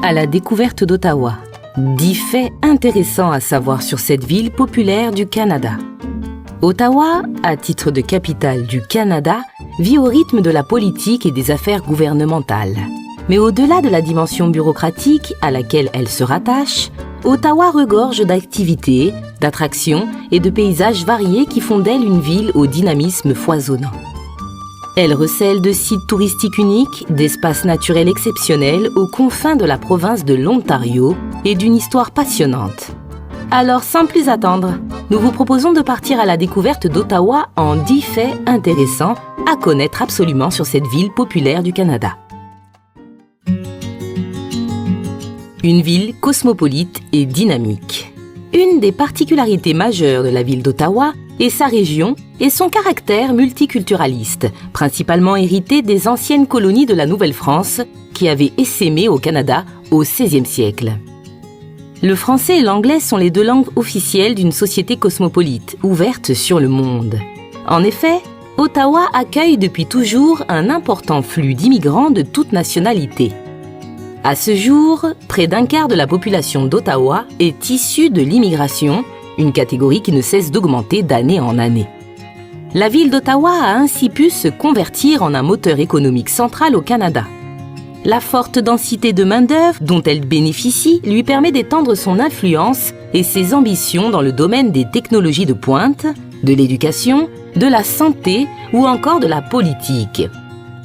à la découverte d'Ottawa. 10 faits intéressants à savoir sur cette ville populaire du Canada. Ottawa, à titre de capitale du Canada, vit au rythme de la politique et des affaires gouvernementales. Mais au-delà de la dimension bureaucratique à laquelle elle se rattache, Ottawa regorge d'activités, d'attractions et de paysages variés qui font d'elle une ville au dynamisme foisonnant. Elle recèle de sites touristiques uniques, d'espaces naturels exceptionnels aux confins de la province de l'Ontario et d'une histoire passionnante. Alors, sans plus attendre, nous vous proposons de partir à la découverte d'Ottawa en 10 faits intéressants à connaître absolument sur cette ville populaire du Canada. Une ville cosmopolite et dynamique. Une des particularités majeures de la ville d'Ottawa est sa région et son caractère multiculturaliste, principalement hérité des anciennes colonies de la Nouvelle-France qui avaient essaimé au Canada au XVIe siècle. Le français et l'anglais sont les 2 langues officielles d'une société cosmopolite, ouverte sur le monde. En effet, Ottawa accueille depuis toujours un important flux d'immigrants de toutes nationalités. À ce jour, près d'un quart de la population d'Ottawa est issue de l'immigration, une catégorie qui ne cesse d'augmenter d'année en année. La ville d'Ottawa a ainsi pu se convertir en un moteur économique central au Canada. La forte densité de main-d'œuvre dont elle bénéficie lui permet d'étendre son influence et ses ambitions dans le domaine des technologies de pointe, de l'éducation, de la santé ou encore de la politique.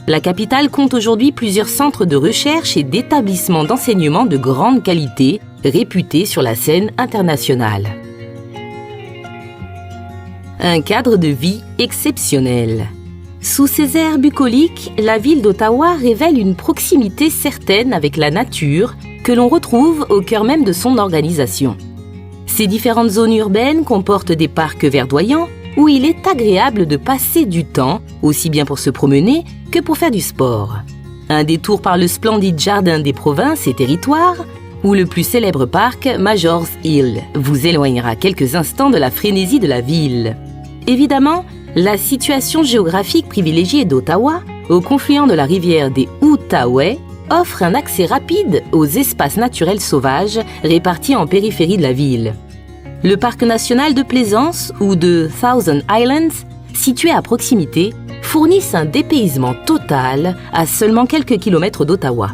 La capitale compte aujourd'hui plusieurs centres de recherche et d'établissements d'enseignement de grande qualité, réputés sur la scène internationale. Un cadre de vie exceptionnel. Sous ses airs bucoliques, la ville d'Ottawa révèle une proximité certaine avec la nature que l'on retrouve au cœur même de son organisation. Ses différentes zones urbaines comportent des parcs verdoyants où il est agréable de passer du temps, aussi bien pour se promener que pour faire du sport. Un détour par le splendide jardin des provinces et territoires ou le plus célèbre parc, Major's Hill, vous éloignera quelques instants de la frénésie de la ville. Évidemment, la situation géographique privilégiée d'Ottawa, au confluent de la rivière des Outaouais, offre un accès rapide aux espaces naturels sauvages répartis en périphérie de la ville. Le parc national de Plaisance ou de Thousand Islands, situé à proximité, fournissent un dépaysement total à seulement quelques kilomètres d'Ottawa.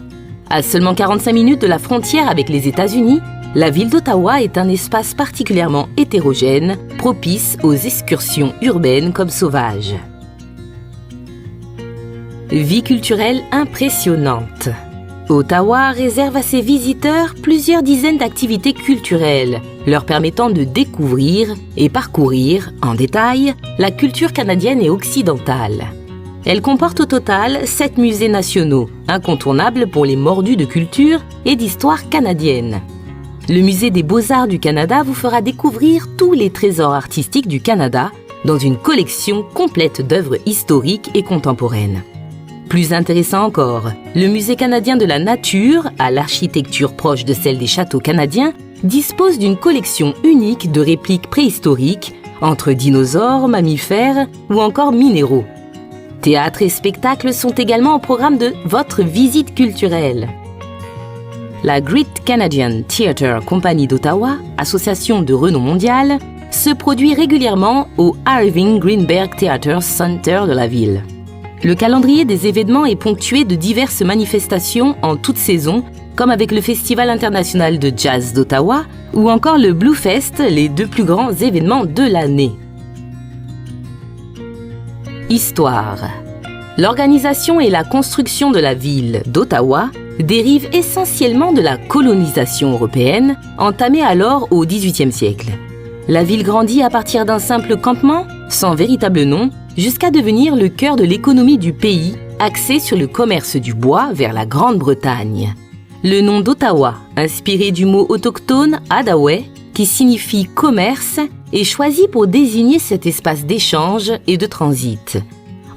À seulement 45 minutes de la frontière avec les États-Unis, la ville d'Ottawa est un espace particulièrement hétérogène, propice aux excursions urbaines comme sauvages. Vie culturelle impressionnante. Ottawa réserve à ses visiteurs plusieurs dizaines d'activités culturelles, leur permettant de découvrir et parcourir, en détail, la culture canadienne et occidentale. Elle comporte au total 7 musées nationaux, incontournables pour les mordus de culture et d'histoire canadienne. Le Musée des Beaux-Arts du Canada vous fera découvrir tous les trésors artistiques du Canada dans une collection complète d'œuvres historiques et contemporaines. Plus intéressant encore, le Musée canadien de la nature, à l'architecture proche de celle des châteaux canadiens, dispose d'une collection unique de répliques préhistoriques entre dinosaures, mammifères ou encore minéraux. Théâtre et spectacles sont également au programme de votre visite culturelle. La Great Canadian Theatre Company d'Ottawa, association de renom mondial, se produit régulièrement au Irving Greenberg Theatre Center de la ville. Le calendrier des événements est ponctué de diverses manifestations en toute saison, comme avec le Festival international de jazz d'Ottawa ou encore le Bluefest, les 2 plus grands événements de l'année. Histoire. L'organisation et la construction de la ville d'Ottawa dérivent essentiellement de la colonisation européenne, entamée alors au XVIIIe siècle. La ville grandit à partir d'un simple campement, sans véritable nom, jusqu'à devenir le cœur de l'économie du pays, axé sur le commerce du bois vers la Grande-Bretagne. Le nom d'Ottawa, inspiré du mot autochtone Adawe, qui signifie commerce, est choisi pour désigner cet espace d'échange et de transit.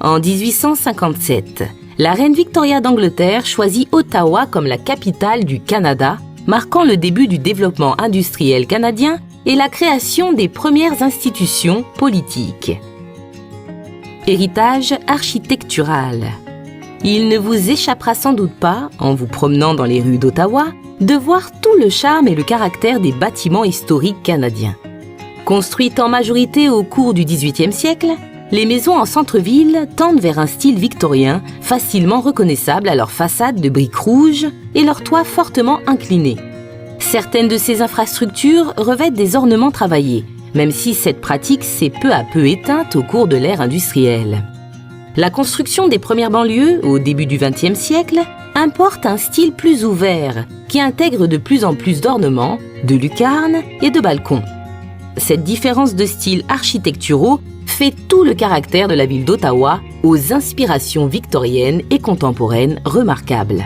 En 1857, la reine Victoria d'Angleterre choisit Ottawa comme la capitale du Canada, marquant le début du développement industriel canadien et la création des premières institutions politiques. Héritage architectural. Il ne vous échappera sans doute pas, en vous promenant dans les rues d'Ottawa, de voir tout le charme et le caractère des bâtiments historiques canadiens. Construites en majorité au cours du XVIIIe siècle, les maisons en centre-ville tendent vers un style victorien facilement reconnaissable à leur façade de briques rouges et leurs toits fortement inclinés. Certaines de ces infrastructures revêtent des ornements travaillés, même si cette pratique s'est peu à peu éteinte au cours de l'ère industrielle. La construction des premières banlieues, au début du XXe siècle, importe un style plus ouvert, qui intègre de plus en plus d'ornements, de lucarnes et de balcons. Cette différence de styles architecturaux fait tout le caractère de la ville d'Ottawa, aux inspirations victoriennes et contemporaines remarquables.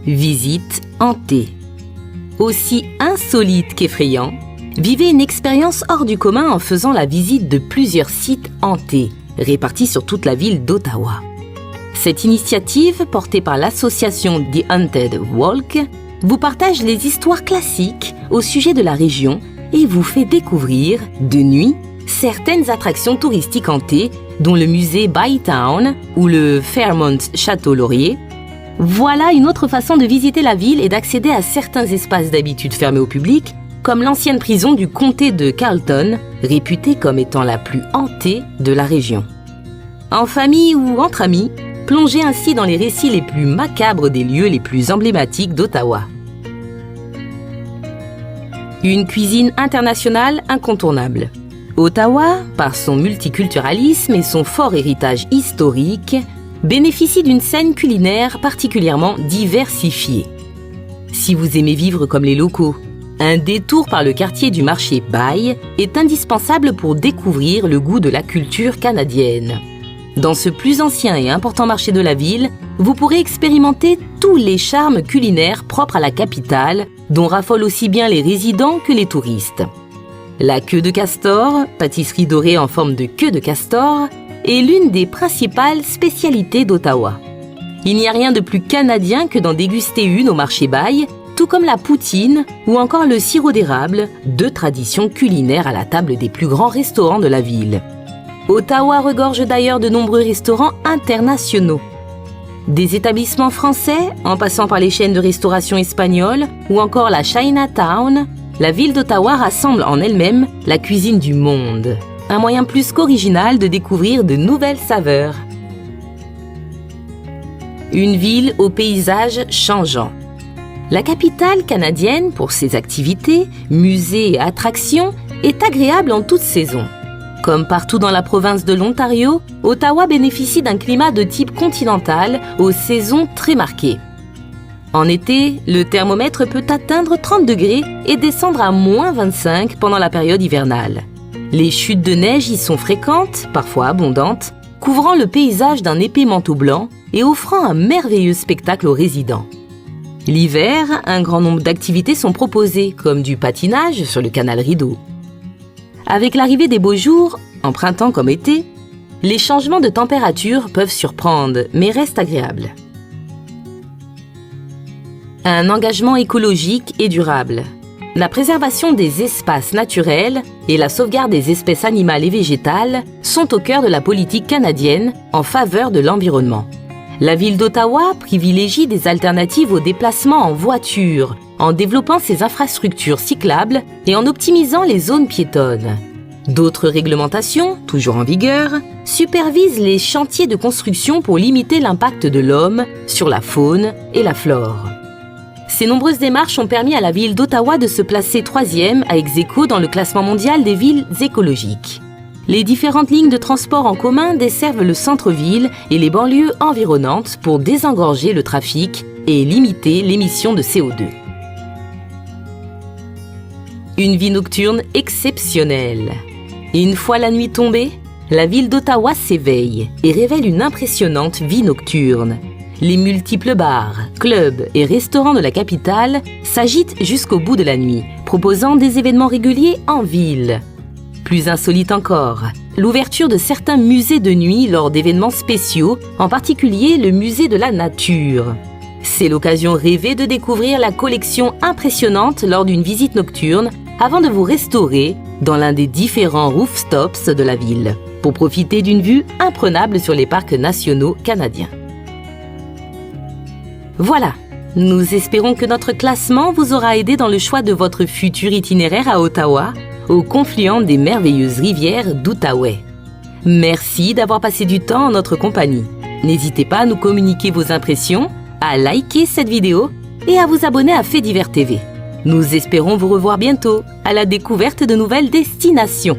Visite hantée. Aussi insolite qu'effrayant, vivez une expérience hors du commun en faisant la visite de plusieurs sites hantés, répartis sur toute la ville d'Ottawa. Cette initiative, portée par l'association The Haunted Walk, vous partage les histoires classiques au sujet de la région et vous fait découvrir, de nuit, certaines attractions touristiques hantées, dont le musée Bytown ou le Fairmont Château Laurier. Voilà une autre façon de visiter la ville et d'accéder à certains espaces d'habitude fermés au public, comme l'ancienne prison du comté de Carleton, réputée comme étant la plus hantée de la région. En famille ou entre amis, plongez ainsi dans les récits les plus macabres des lieux les plus emblématiques d'Ottawa. Une cuisine internationale incontournable. Ottawa, par son multiculturalisme et son fort héritage historique, bénéficie d'une scène culinaire particulièrement diversifiée. Si vous aimez vivre comme les locaux, un détour par le quartier du marché Bay est indispensable pour découvrir le goût de la culture canadienne. Dans ce plus ancien et important marché de la ville, vous pourrez expérimenter tous les charmes culinaires propres à la capitale, dont raffolent aussi bien les résidents que les touristes. La queue de castor, pâtisserie dorée en forme de queue de castor, est l'une des principales spécialités d'Ottawa. Il n'y a rien de plus canadien que d'en déguster une au marché Bay, tout comme la poutine ou encore le sirop d'érable, deux traditions culinaires à la table des plus grands restaurants de la ville. Ottawa regorge d'ailleurs de nombreux restaurants internationaux. Des établissements français, en passant par les chaînes de restauration espagnoles ou encore la Chinatown, la ville d'Ottawa rassemble en elle-même la cuisine du monde. Un moyen plus qu'original de découvrir de nouvelles saveurs. Une ville au paysage changeant. La capitale canadienne, pour ses activités, musées et attractions, est agréable en toute saison. Comme partout dans la province de l'Ontario, Ottawa bénéficie d'un climat de type continental aux saisons très marquées. En été, le thermomètre peut atteindre 30 degrés et descendre à moins 25 pendant la période hivernale. Les chutes de neige y sont fréquentes, parfois abondantes, couvrant le paysage d'un épais manteau blanc et offrant un merveilleux spectacle aux résidents. L'hiver, un grand nombre d'activités sont proposées, comme du patinage sur le canal Rideau. Avec l'arrivée des beaux jours, en printemps comme été, les changements de température peuvent surprendre, mais restent agréables. Un engagement écologique et durable. La préservation des espaces naturels et la sauvegarde des espèces animales et végétales sont au cœur de la politique canadienne en faveur de l'environnement. La ville d'Ottawa privilégie des alternatives aux déplacements en voiture, en développant ses infrastructures cyclables et en optimisant les zones piétonnes. D'autres réglementations, toujours en vigueur, supervisent les chantiers de construction pour limiter l'impact de l'homme sur la faune et la flore. Ces nombreuses démarches ont permis à la ville d'Ottawa de se placer 3e à ex-aequo dans le classement mondial des villes écologiques. Les différentes lignes de transport en commun desservent le centre-ville et les banlieues environnantes pour désengorger le trafic et limiter l'émission de CO2. Une vie nocturne exceptionnelle. Et une fois la nuit tombée, la ville d'Ottawa s'éveille et révèle une impressionnante vie nocturne. Les multiples bars, clubs et restaurants de la capitale s'agitent jusqu'au bout de la nuit, proposant des événements réguliers en ville. Plus insolite encore, l'ouverture de certains musées de nuit lors d'événements spéciaux, en particulier le musée de la nature. C'est l'occasion rêvée de découvrir la collection impressionnante lors d'une visite nocturne avant de vous restaurer dans l'un des différents rooftops de la ville. pour profiter d'une vue imprenable sur les parcs nationaux canadiens. Voilà, nous espérons que notre classement vous aura aidé dans le choix de votre futur itinéraire à Ottawa, au confluent des merveilleuses rivières d'Outaouais. Merci d'avoir passé du temps en notre compagnie. N'hésitez pas à nous communiquer vos impressions, à liker cette vidéo et à vous abonner à Faits divers TV. Nous espérons vous revoir bientôt à la découverte de nouvelles destinations.